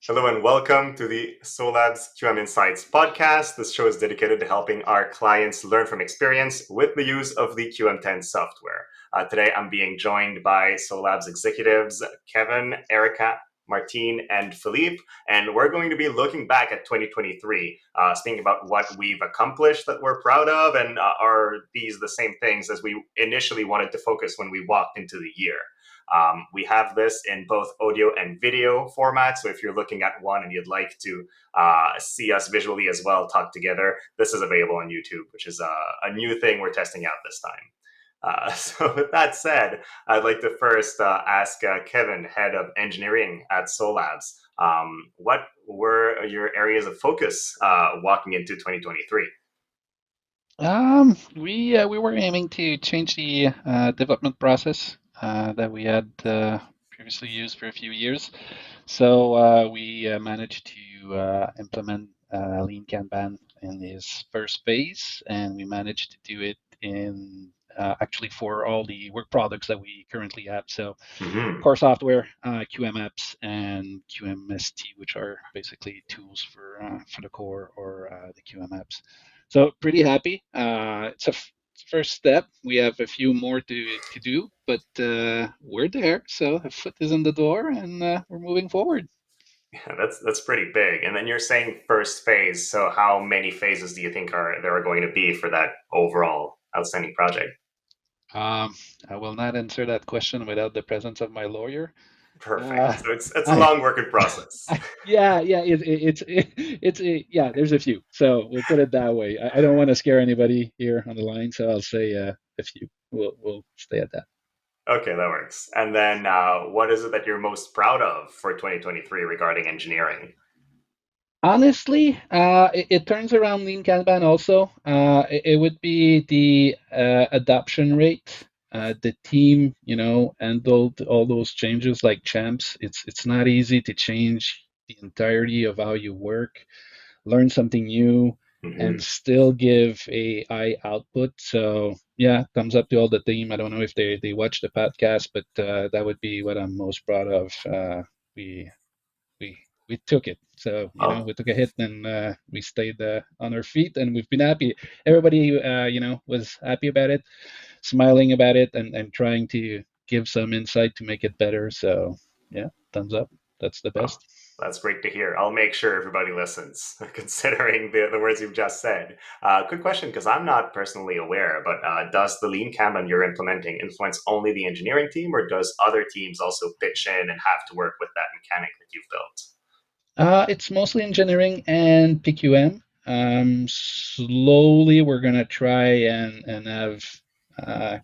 Hello and welcome to the SOLABS QM Insights podcast. This show is dedicated to helping our clients learn from experience with the use of the QM10 software. Today, I'm being joined by SOLABS executives Kevin, Ericka, Martine, and Philippe, and we're going to be looking back at 2023, speaking about what we've accomplished that we're proud of, and are these the same things as we initially wanted to focus when we walked into the year. We have this in both audio and video format. So if you're looking at one and you'd like to see us visually as well, talk together, this is available on YouTube, which is a new thing we're testing out this time. So with that said, I'd like to first ask Kevin, head of engineering at SOLABS, what were your areas of focus walking into 2023? We were aiming to change the development process that we had previously used for a few years. So we managed to implement Lean Kanban in this first phase, and we managed to do it in actually for all the work products that we currently have. So Mm-hmm. core software, QMapps, and QMST, which are basically tools for the core or the QMapps. So pretty happy. It's a first step. We have a few more to do, but we're there. So a foot is in the door, and we're moving forward. Yeah, that's pretty big. And then you're saying first phase. So how many phases do you think there are going to be for that overall outstanding project? Um, I will not answer that question without the presence of my lawyer. Perfect. Uh, So it's a I, long work in process. yeah. Yeah. There's a few. So we'll put it that way. I don't want to scare anybody here on the line, so I'll say a few. We'll stay at that. Okay, that works. And then what is it that you're most proud of for 2023 regarding engineering? Honestly, it turns around Lean Kanban also. It would be the adoption rate. The team, handled all those changes like champs. It's not easy to change the entirety of how you work, learn something new, and Hmm. still give a high output. So yeah, thumbs up to all the team. I don't know if they watch the podcast, but that would be what I'm most proud of. We we took it. So Oh, we took a hit and we stayed on our feet, and we've been happy. Everybody, was happy about it, smiling about it, and trying to give some insight to make it better. So yeah, thumbs up. That's the oh, best. that's great to hear. I'll make sure everybody listens, considering the words you've just said. Quick question, because I'm not personally aware, but does the lean Kanban you're implementing influence only the engineering team, or does other teams also pitch in and have to work with that mechanic that you've built? It's mostly engineering and PQM. Slowly, we're gonna try and have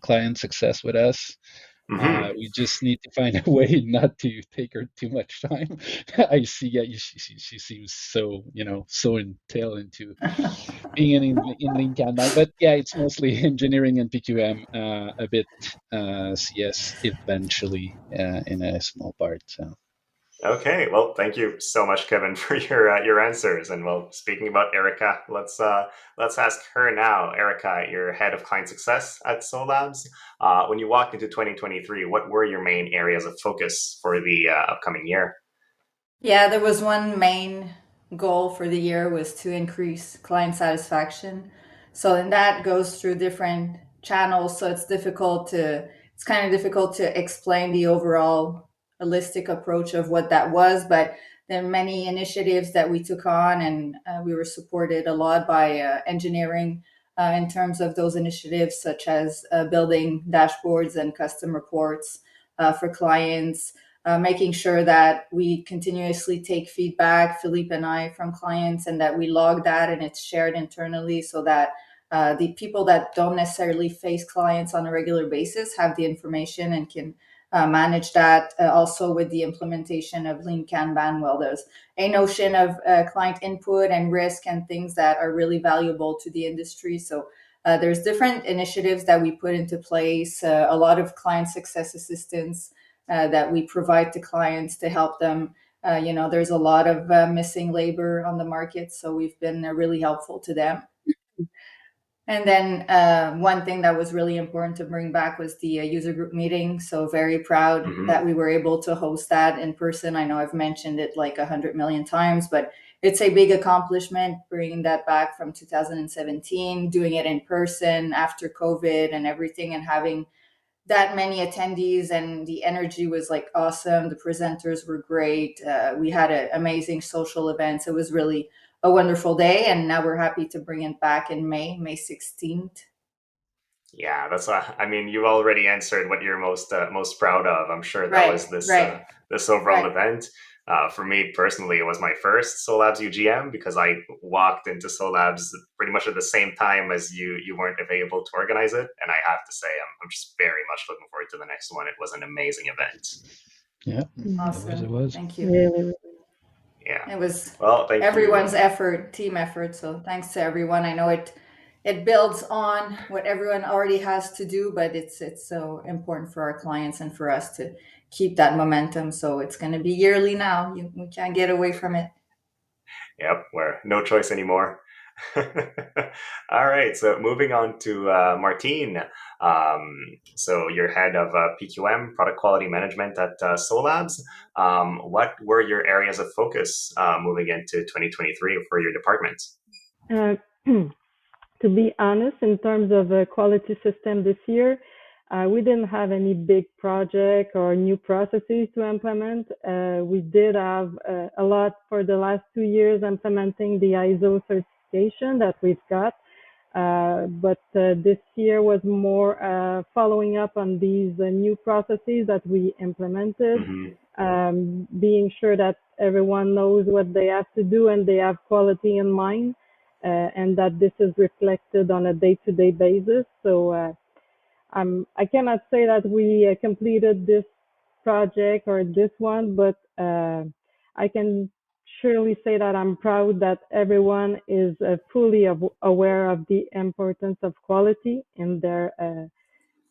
client success with us. Hmm. We just need to find a way not to take her too much time. I see. Yeah, she seems so so entailed into being in Lean Kanban, but yeah, it's mostly engineering and PQM, a bit CS eventually in a small part. So. Okay, well, thank you so much, Kevin, for your answers. And well, speaking about Ericka, let's ask her now. Ericka, you're head of client success at SOLABS. When you walked into 2023, what were your main areas of focus for the upcoming year? Yeah, there was one main goal for the year was to increase client satisfaction. So and that goes through different channels. So it's kind of difficult to explain the overall holistic approach of what that was, but there are many initiatives that we took on, and we were supported a lot by engineering in terms of those initiatives, such as building dashboards and custom reports for clients, making sure that we continuously take feedback, Philippe and I, from clients, and that we log that and it's shared internally so that the people that don't necessarily face clients on a regular basis have the information and can manage that. Also, with the implementation of Lean Kanban, well, there's a notion of client input and risk and things that are really valuable to the industry. So there's different initiatives that we put into place, a lot of client success assistance that we provide to clients to help them. There's a lot of missing labor on the market, so we've been really helpful to them. And then one thing that was really important to bring back was the user group meeting. So very proud Hmm. that we were able to host that in person. I know I've mentioned it like 100 million times, but it's a big accomplishment bringing that back from 2017, doing it in person after COVID and everything, and having that many attendees, and the energy was like awesome. The presenters were great. We had amazing social events. It was really a wonderful day, and now we're happy to bring it back in May 16th. Yeah, that's. I mean, you already answered what you're most proud of. I'm sure that was Right, right, this overall right. event. For me personally, it was my first SOLABS UGM because I walked into SOLABS pretty much at the same time as you weren't available to organize it, and I have to say I'm just very much looking forward to the next one. It was an amazing event. Yeah, Mhm. it was. It Awesome. was. Thank you. Really. Yeah. It was Well, thank you. everyone's effort, team effort. So thanks to everyone. I know it builds on what everyone already has to do, but it's so important for our clients and for us to keep that momentum. So it's going to be yearly now. We can't get away from it. Yep, we're no choice anymore. All right, so moving on to Martine. So you're head of PQM, Product Quality Management at SOLABS. What were your areas of focus moving into 2023 for your department? Uh, to be honest, in terms of a quality system this year, we didn't have any big project or new processes to implement. We did have a lot for the last 2 years implementing the ISO certification that we've got. But this year was more following up on these new processes that we implemented, Hmm. being sure that everyone knows what they have to do and they have quality in mind, and that this is reflected on a day-to-day basis. So I cannot say that we completed this project or this one, but I can surely say that I'm proud that everyone is fully aware of the importance of quality in their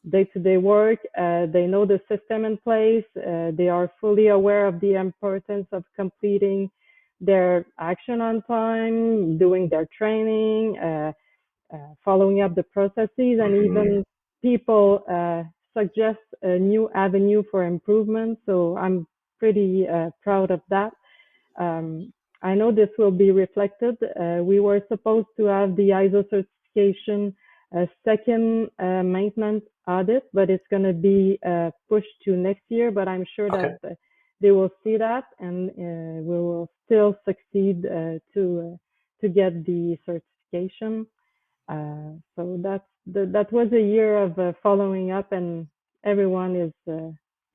day-to-day work. They know the system in place. They are fully aware of the importance of completing their action on time, doing their training, following up the processes, and Hmm. even people suggest a new avenue for improvement. So I'm pretty proud of that. Um, I know this will be reflected. We were supposed to have the ISO certification second maintenance audit, but it's going to be pushed to next year. But I'm sure that Okay. they will see that, and we will still succeed to get the certification. So that was a year of following up, and everyone is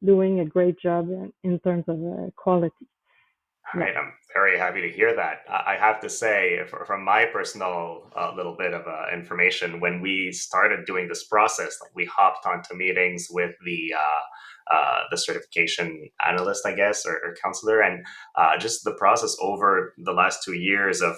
doing a great job in terms of quality. All Yeah. right, I'm very happy to hear that. I have to say, from my personal little bit of information, when we started doing this process, like we hopped onto meetings with the certification analyst, I guess, or counselor, and just the process over the last 2 years of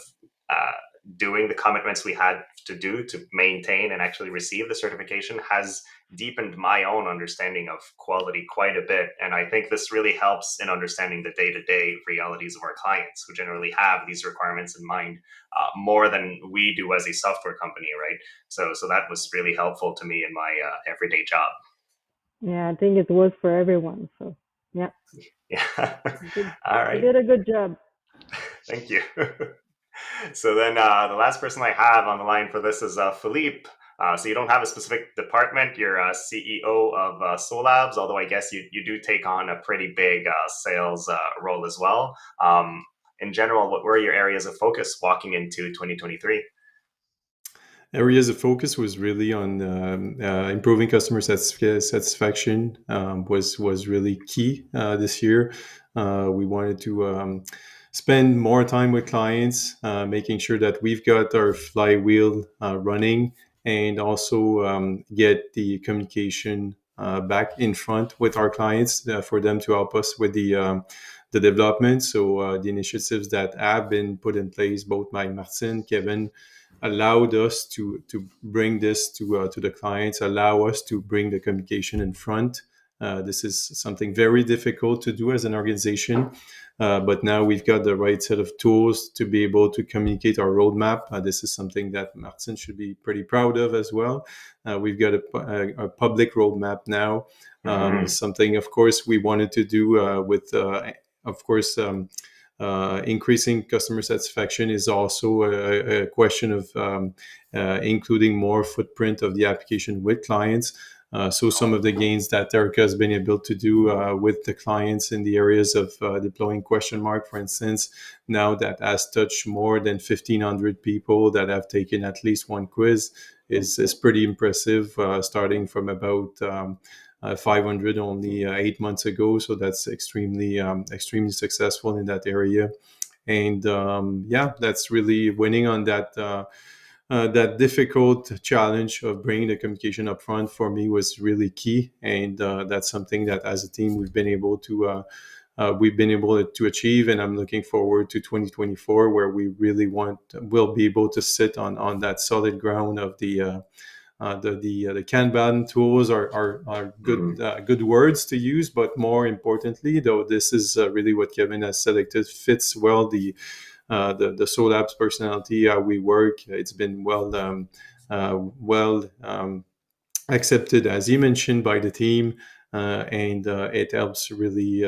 uh, doing the commitments we had to do to maintain and actually receive the certification has deepened my own understanding of quality quite a bit. And I think this really helps in understanding the day to day realities of our clients who generally have these requirements in mind more than we do as a software company, right? So that was really helpful to me in my everyday job. Yeah, I think it was for everyone. So yeah, Yeah. you did, All you right. did a good job. Thank you. So then the last person I have on the line for this is Philippe. So you don't have a specific department. You're a CEO of SOLABS, although I guess you do take on a pretty big sales role as well. In general, what were your areas of focus walking into 2023? Areas of focus was really on improving customer satisfaction. Was really key this year. We wanted to spend more time with clients, making sure that we've got our flywheel running, and also get the communication back in front with our clients for them to help us with the development. So the initiatives that have been put in place, both by Martine, Kevin, allowed us to bring this to the clients, allow us to bring the communication in front, This is something very difficult to do as an organization. But now we've got the right set of tools to be able to communicate our roadmap. This is something that Martine should be pretty proud of as well. We've got a public roadmap now. Something, of course, we wanted to do with, of course, increasing customer satisfaction is also a question of including more footprint of the application with clients. So some of the gains that Ericka has been able to do with the clients in the areas of deploying question mark, for instance, now that has touched more than 1,500 people that have taken at least one quiz is pretty impressive, starting from about 500 only 8 months ago. So that's extremely successful in that area. And that's really winning on that difficult challenge of bringing the communication up front for me was really key, and that's something that as a team we've been able to achieve. And I'm looking forward to 2024, where we really will be able to sit on that solid ground of the Kanban tools are good words to use, but more importantly, though, this is really what Kevin has selected fits well the SOLABS personality, how we work. It's been well accepted, as he mentioned, by the team, and it helps really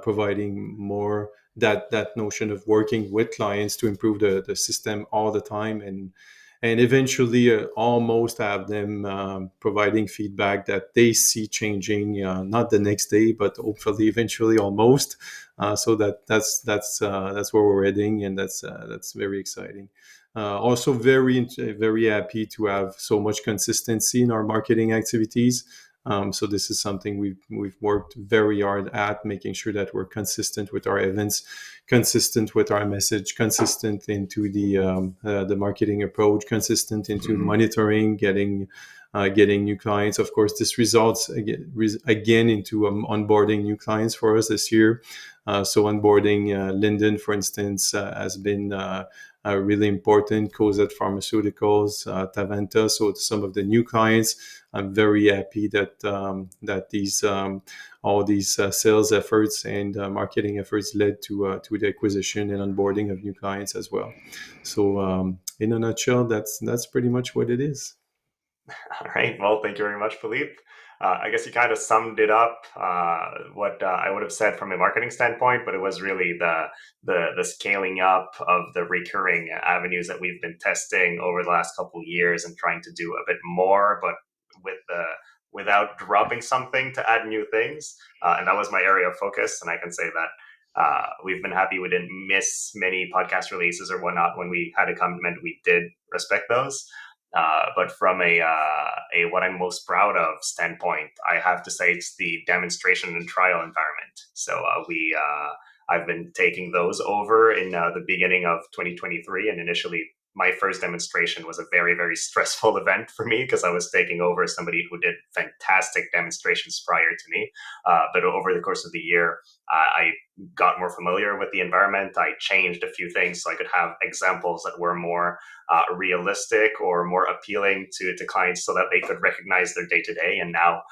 providing more that notion of working with clients to improve the system all the time, and eventually almost have them providing feedback that they see changing, not the next day, but hopefully eventually almost. So that's where we're heading, and that's very exciting. Also very happy to have so much consistency in our marketing activities. So this is something we've worked very hard at, making sure that we're consistent with our events, consistent with our message, consistent into the marketing approach, consistent into monitoring, getting new clients. Of course, this results again into onboarding new clients for us this year. So onboarding Linden, for instance, has been really important. Cosette Pharmaceuticals, Tavanta. So some of the new clients, I'm very happy that these all these sales efforts and marketing efforts led to the acquisition and onboarding of new clients as well. So in a nutshell, that's pretty much what it is. All right. Well, thank you very much, Philippe. I guess you kind of summed it up, what I would have said from a marketing standpoint, but it was really the scaling up of the recurring avenues that we've been testing over the last couple of years and trying to do a bit more, but without dropping something to add new things. And that was my area of focus. And I can say that we've been happy we didn't miss many podcast releases or whatnot when we had a comment. We did respect those. But from a what I'm most proud of standpoint, I have to say it's the demonstration and trial environment. So I've been taking those over in the beginning of 2023, and initially my first demonstration was a very, very stressful event for me because I was taking over somebody who did fantastic demonstrations prior to me. But over the course of the year, I got more familiar with the environment. I changed a few things so I could have examples that were more realistic or more appealing to clients so that they could recognize their day-to-day. And now,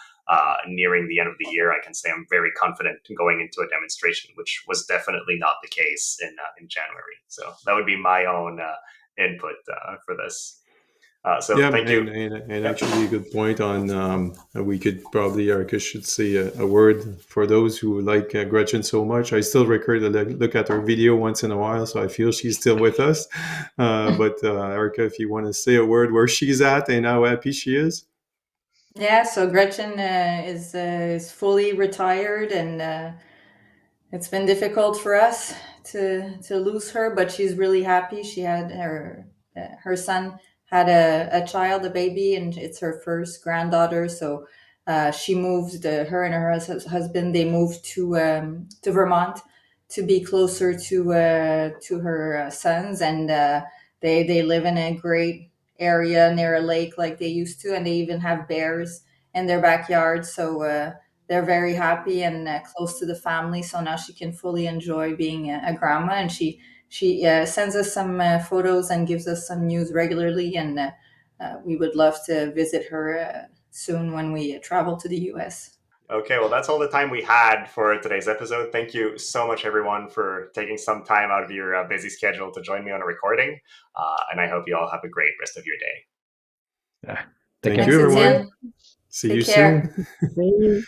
nearing the end of the year, I can say I'm very confident going into a demonstration, which was definitely not the case in January. So that would be my own input for this. So yeah, thank you. And actually a good point on we could probably, Ericka should say a word for those who like Gretchen so much. I still look at her video once in a while, so I feel she's still with us. But Ericka, if you want to say a word where she's at and how happy she is. Yeah, so Gretchen is fully retired, and it's been difficult for us to lose her, but she's really happy. She had her son had a child, a baby, and it's her first granddaughter. So she moved. Her and her husband, they moved to Vermont to be closer to her sons, and they live in a great area near a lake like they used to, and they even have bears in their backyard. So they're very happy and close to the family. So now she can fully enjoy being a grandma, and she sends us some photos and gives us some news regularly. And we would love to visit her soon when we travel to the U.S. Okay, well, that's all the time we had for today's episode. Thank you so much, everyone, for taking some time out of your busy schedule to join me on a recording. And I hope you all have a great rest of your day. Yeah. Thank Thanks, you, everyone. Etienne. See Take you care. soon. Thank you.